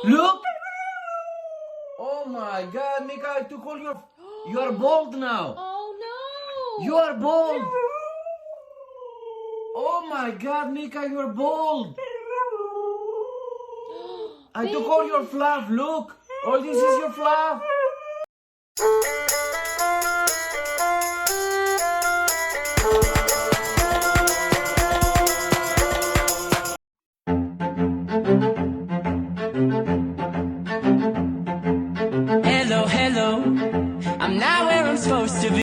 Look! Oh my God, Mika, I took all your... You are bald now. Oh no! You are bald. Oh my God, Mika, you are bald. I took all your fluff. Look, all this is your fluff. Hello, hello, I'm not where I'm supposed to be.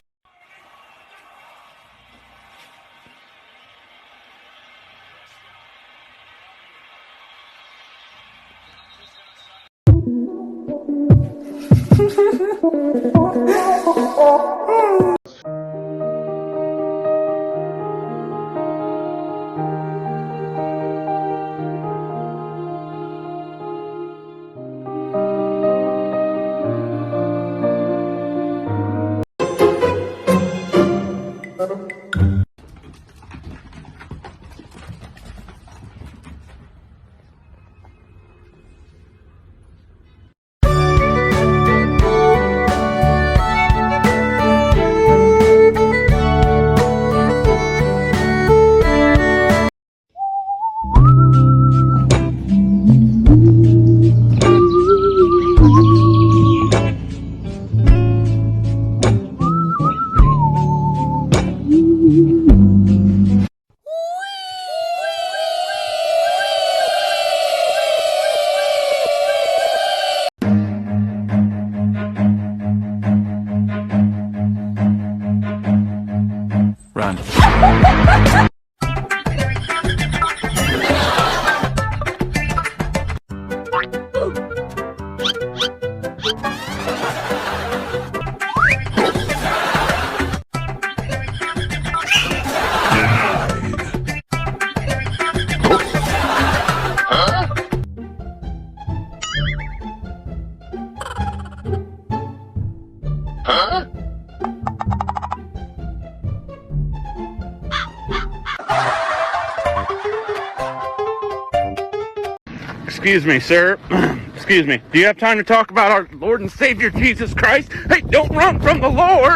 Run. Excuse me, sir. Excuse me. Do you have time to talk about our Lord and Savior Jesus Christ? Hey, don't run from the Lord!